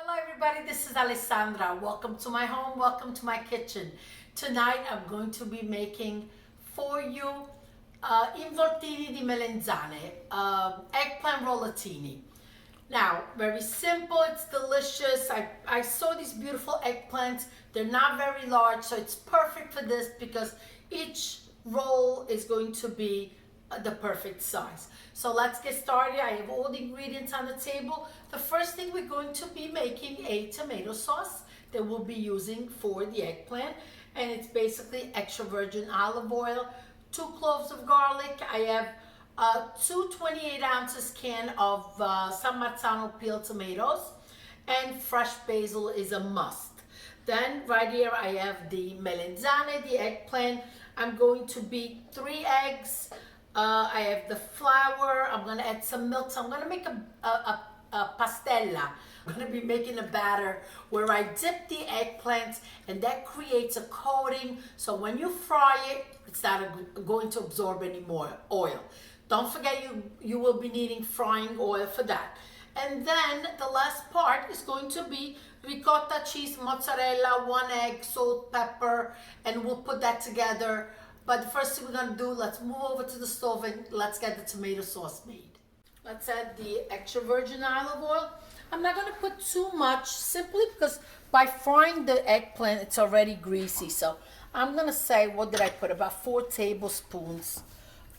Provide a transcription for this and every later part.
Hello everybody, this is Alessandra. Welcome to my home, welcome to my kitchen. Tonight I'm going to be making for you Involtini di Melanzane, eggplant rollatini. Now, very simple, it's delicious. I saw these beautiful eggplants. They're not very large, so it's perfect for this because each roll is going to be the perfect size. So let's get started. I have all the ingredients on the table. The first thing we're going to be making a tomato sauce that we'll be using for the eggplant, and it's basically extra virgin olive oil, 2 cloves of garlic. I have 2 28 ounces can of San Marzano peeled tomatoes, and fresh basil is a must. Then right here I have the melanzane, the eggplant. I'm going to beat 3 eggs. I have the flour. I'm gonna add some milk. So I'm gonna make a pastella. I'm gonna be making a batter where I dip the eggplants, and that creates a coating. So when you fry it, it's not going to absorb any more oil. Don't forget you will be needing frying oil for that. And then the last part is going to be ricotta, cheese, mozzarella, 1 egg, salt, pepper, and we'll put that together. But the first thing we're gonna do, let's move over to the stove and let's get the tomato sauce made. Let's add the extra virgin olive oil. I'm not gonna put too much simply because by frying the eggplant, it's already greasy. So I'm gonna say, what did I put? About 4 tablespoons.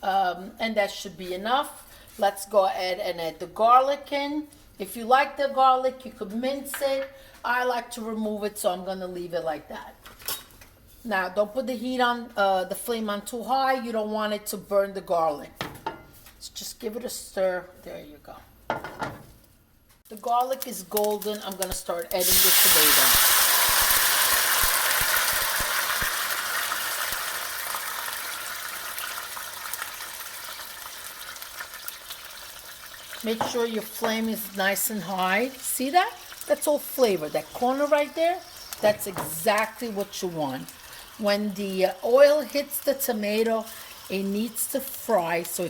And that should be enough. Let's go ahead and add the garlic in. If you like the garlic, you could mince it. I like to remove it, so I'm gonna leave it like that. Now, don't put the heat on, the flame on too high. You don't want it to burn the garlic. So just give it a stir. There you go. The garlic is golden. I'm gonna start adding the tomato. Make sure your flame is nice and high. See that? That's all flavor. That corner right there, that's exactly what you want. When the oil hits the tomato, it needs to fry so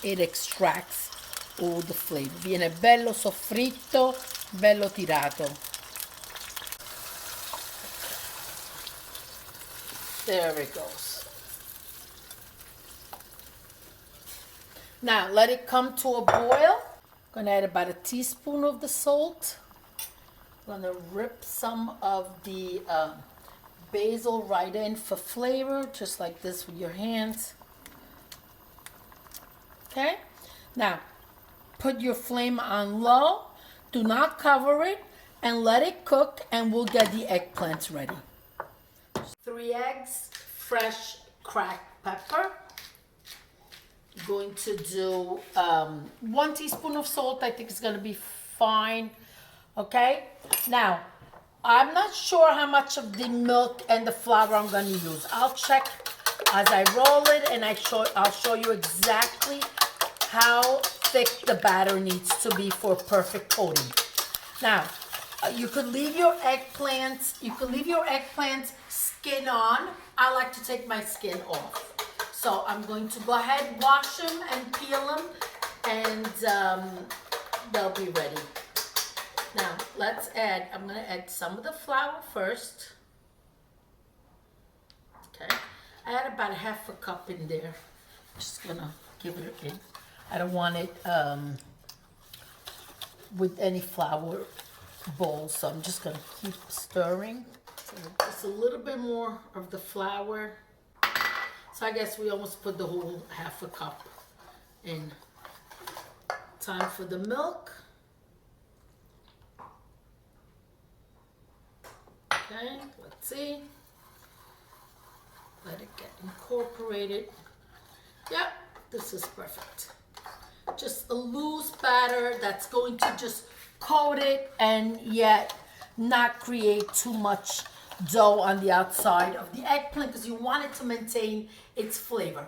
it extracts all the flavor. Viene bello soffritto, bello tirato. There it goes. Now let it come to a boil. I'm gonna add about a teaspoon of the salt. I'm gonna rip some of the basil right in for flavor, just like this with your hands. Okay, now put your flame on low, do not cover it, and let it cook, and we'll get the eggplants ready. 3 eggs, fresh cracked pepper. Going to do 1 teaspoon of salt. I think it's going to be fine. Okay, now I'm not sure how much of the milk and the flour I'm going to use. I'll check as I roll it, and I'll show you exactly how thick the batter needs to be for perfect coating. Now, you could leave your eggplants. Skin on. I like to take my skin off. So I'm going to go ahead, wash them and peel them, and they'll be ready. Now, I'm going to add some of the flour first. Okay. I add about 1/2 cup in there. Just going to give it in. I don't want it with any flour bowl, so I'm just going to keep stirring. So just a little bit more of the flour. So I guess we almost put the whole 1/2 cup in. Time for the milk. Okay, let's see. Let it get incorporated. Yep, this is perfect. Just a loose batter that's going to just coat it and yet not create too much dough on the outside of the eggplant, because you want it to maintain its flavor.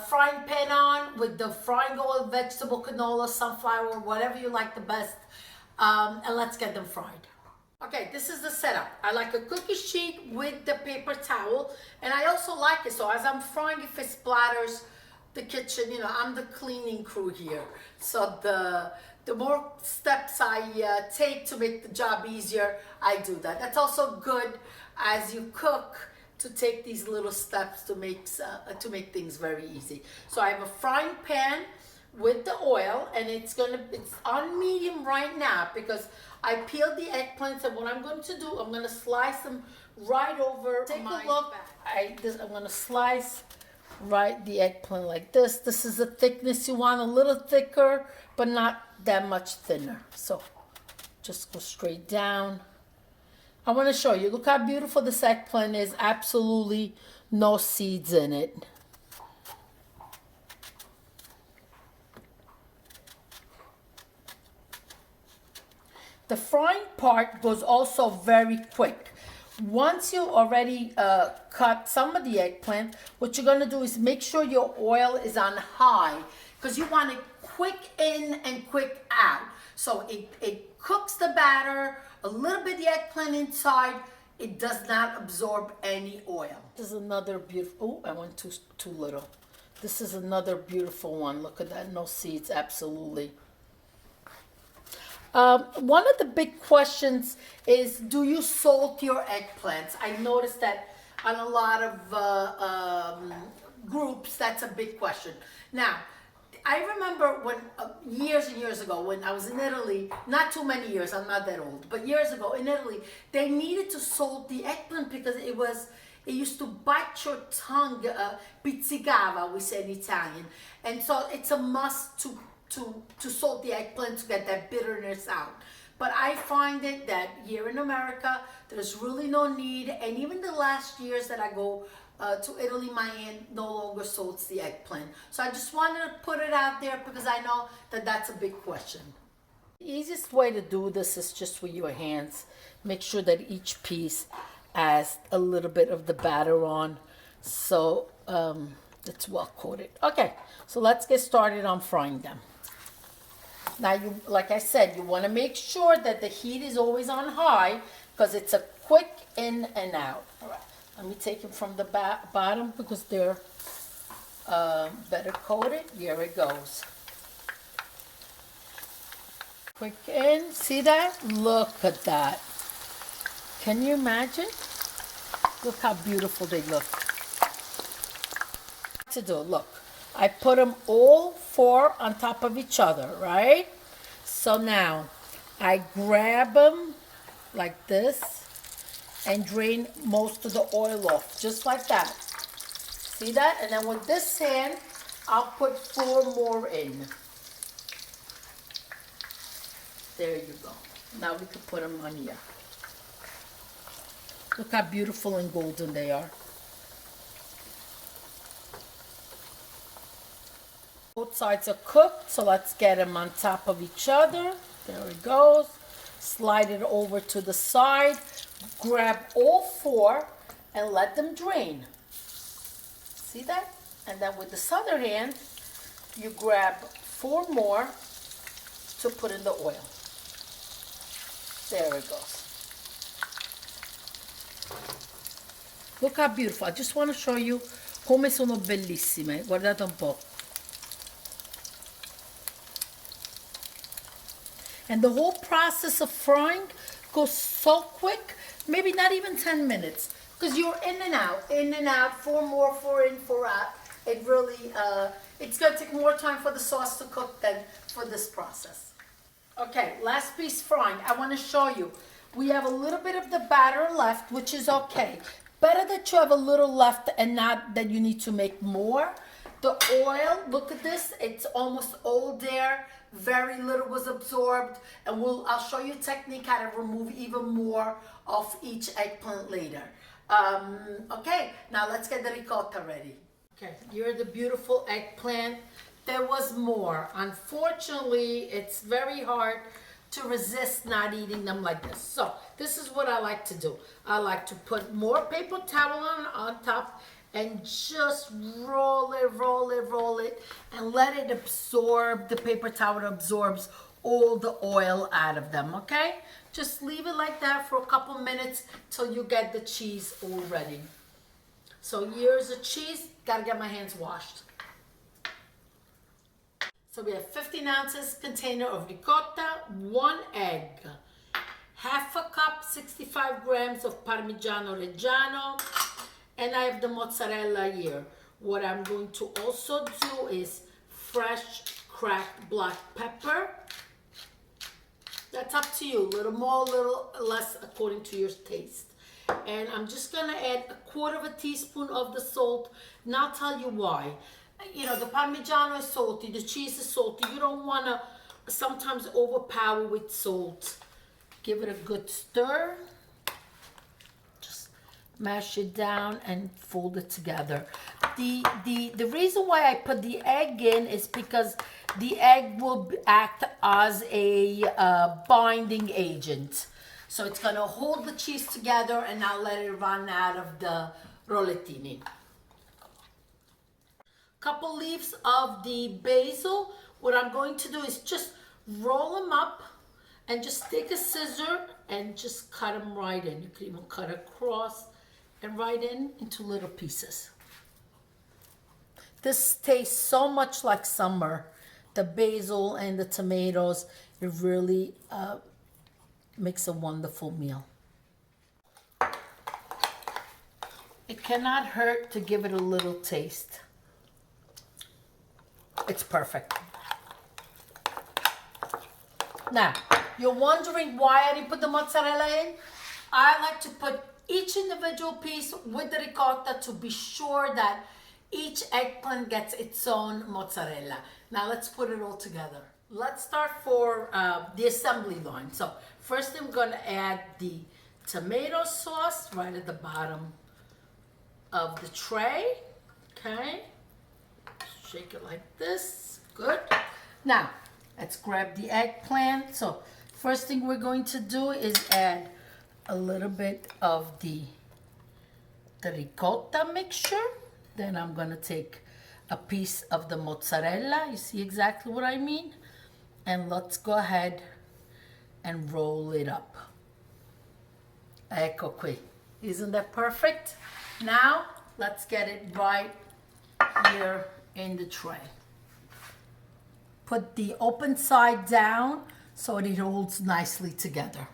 Frying pan on with the frying oil, vegetable, canola, sunflower, whatever you like the best, and let's get them fried. Okay, this is the setup. I like a cookie sheet with the paper towel, and I also like it so as I'm frying, if it splatters the kitchen, I'm the cleaning crew here. So the more steps I take to make the job easier, I do that. That's also good as you cook, to take these little steps to make things very easy. So I have a frying pan with the oil, and it's on medium right now because I peeled the eggplants, and what I'm going to do, I'm going to slice them right over. Take a look. I'm going to slice right the eggplant like this. This is the thickness you want, a little thicker, but not that much thinner. So just go straight down. I want to show you. Look how beautiful this eggplant is. Absolutely no seeds in it. The frying part goes also very quick. Once you already cut some of the eggplant, what you're going to do is make sure your oil is on high, because you want it quick in and quick out. So it cooks the batter, a little bit of the eggplant inside. It does not absorb any oil. This is another beautiful, oh, I went too little. This is another beautiful one. Look at that, no seeds, absolutely. One of the big questions is, do you salt your eggplants? I noticed that on a lot of groups, that's a big question. Now, I remember when years and years ago when I was in Italy, not too many years, I'm not that old, but years ago in Italy, they needed to salt the eggplant because it used to bite your tongue, pizzicava, we say in Italian. And so it's a must to salt the eggplant to get that bitterness out. But I find it that here in America, there's really no need, and even the last years that I go to Italy, my aunt no longer salts the eggplant. So I just wanted to put it out there because I know that that's a big question. The easiest way to do this is just with your hands. Make sure that each piece has a little bit of the batter on, so it's well coated. Okay, so let's get started on frying them. Now, like I said, you want to make sure that the heat is always on high because it's a quick in and out. All right. Let me take them from the bottom because they're better coated. Here it goes. Quick in. See that? Look at that. Can you imagine? Look how beautiful they look. To do, look. I put them all four on top of each other, right? So now I grab them like this and drain most of the oil off, just like that. See that? And then with this hand, I'll put four more in. There you go. Now we can put them on here. Look how beautiful and golden they are. Both sides are cooked, so let's get them on top of each other. There it goes. Slide it over to the side. Grab all four and let them drain. See that? And then with this other hand, you grab four more to put in the oil. There it goes. Look how beautiful. I just want to show you come sono bellissime. Guardate un po'. And the whole process of frying goes so quick, maybe not even 10 minutes, because you're in and out, four more, four in, four out. It really, it's going to take more time for the sauce to cook than for this process. Okay, last piece frying. I want to show you. We have a little bit of the batter left, which is okay. Better that you have a little left and not that you need to make more. The oil, look at this, it's almost all there. Very little was absorbed, and I'll show you a technique how to remove even more of each eggplant later. Okay, now let's get the ricotta ready. Okay, here's the beautiful eggplant. There was more. Unfortunately, it's very hard to resist not eating them like this. So this is what I like to do. I like to put more paper towel on top and just roll it, and let it absorb, the paper towel absorbs all the oil out of them, okay? Just leave it like that for a couple minutes till you get the cheese all ready. So here's the cheese, gotta get my hands washed. So we have 15 ounces container of ricotta, 1 egg, half a cup, 65 grams of Parmigiano Reggiano, and I have the mozzarella here. What I'm going to also do is fresh cracked black pepper. That's up to you, a little more, a little less according to your taste. And I'm just gonna add 1/4 teaspoon of the salt, and I'll tell you why. You know, the Parmigiano is salty, the cheese is salty. You don't wanna sometimes overpower with salt. Give it a good stir. Just mash it down and fold it together. The reason why I put the egg in is because the egg will act as a binding agent. So it's gonna hold the cheese together, and I'll let it run out of the rollatini. Couple leaves of the basil. What I'm going to do is just roll them up and just take a scissor and just cut them right in. You can even cut across and right into little pieces. This tastes so much like summer. The basil and the tomatoes, it really makes a wonderful meal. It cannot hurt to give it a little taste. It's perfect. Now, you're wondering why I didn't put the mozzarella in? I like to put each individual piece with the ricotta to be sure that each eggplant gets its own mozzarella. Now let's put it all together. Let's start for the assembly line. So first thing, we're gonna add the tomato sauce right at the bottom of the tray, okay? Shake it like this, good. Now, let's grab the eggplant. So first thing we're going to do is add a little bit of the ricotta mixture. Then I'm gonna take a piece of the mozzarella. You see exactly what I mean? And let's go ahead and roll it up. Ecco qui. Isn't that perfect? Now, let's get it right here in the tray. Put the open side down so it holds nicely together.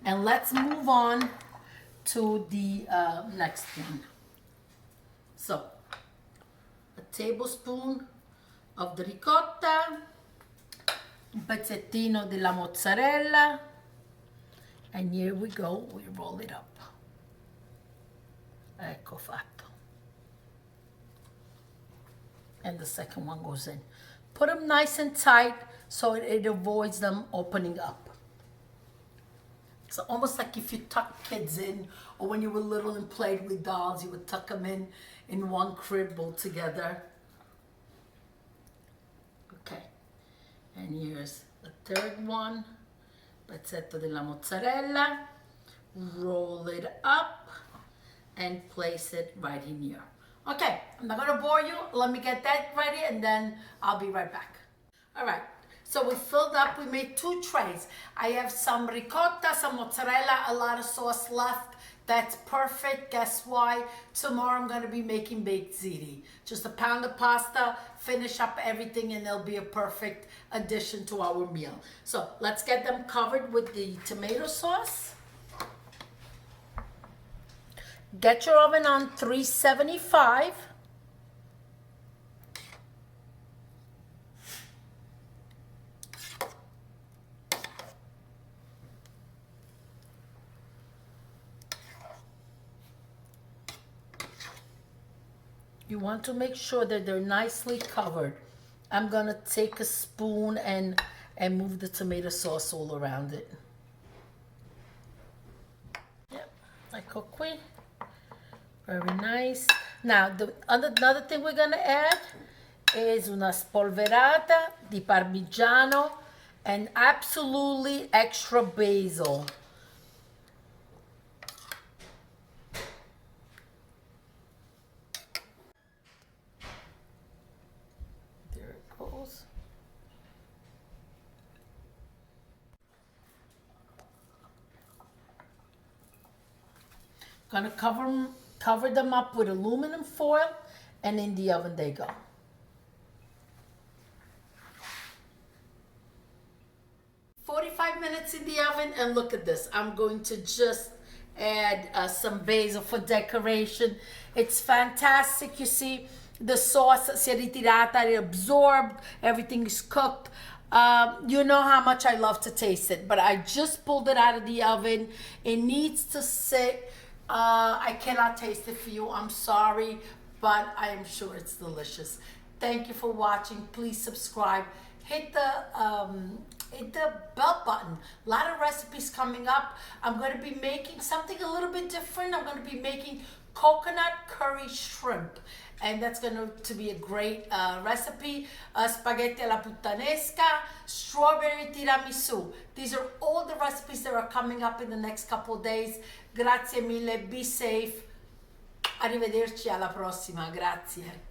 And let's move on to the next one. So, a tablespoon of the ricotta, un pezzettino della mozzarella, and here we go, we roll it up. Ecco fatto. And the second one goes in. Put them nice and tight so it avoids them opening up. It's almost like if you tuck kids in, or when you were little and played with dolls, you would tuck them in one crib all together. Okay, and here's the third one. Pezzetto della mozzarella. Roll it up and place it right in here. Okay, I'm not gonna bore you. Let me get that ready and then I'll be right back. All right, so we filled up, we made 2 trays. I have some ricotta, some mozzarella, a lot of sauce left. That's perfect. Guess why? Tomorrow I'm gonna be making baked ziti. Just a pound of pasta, finish up everything, and it'll be a perfect addition to our meal. So let's get them covered with the tomato sauce. Get your oven on 375. You want to make sure that they're nicely covered. I'm gonna take a spoon and move the tomato sauce all around it. Yep, ecco qui. Very nice. Now, another thing we're gonna add is una spolverata di Parmigiano and absolutely extra basil. There it goes. Gonna cover them up with aluminum foil, and in the oven they go. 45 minutes in the oven, and look at this. I'm going to just add some basil for decoration. It's fantastic. You see, the sauce si è ritirata, it absorbed, everything is cooked. You know how much I love to taste it, but I just pulled it out of the oven. It needs to sit. I cannot taste it for you, I'm sorry, but I am sure it's delicious. Thank you for watching. Please subscribe. Hit the bell button. A lot of recipes coming up. I'm going to be making something a little bit different. I'm going to be making coconut curry shrimp, and that's going to be a great recipe. Spaghetti alla puttanesca, strawberry tiramisu. These are all the recipes that are coming up in the next couple of days. Grazie mille, be safe. Arrivederci alla prossima, grazie.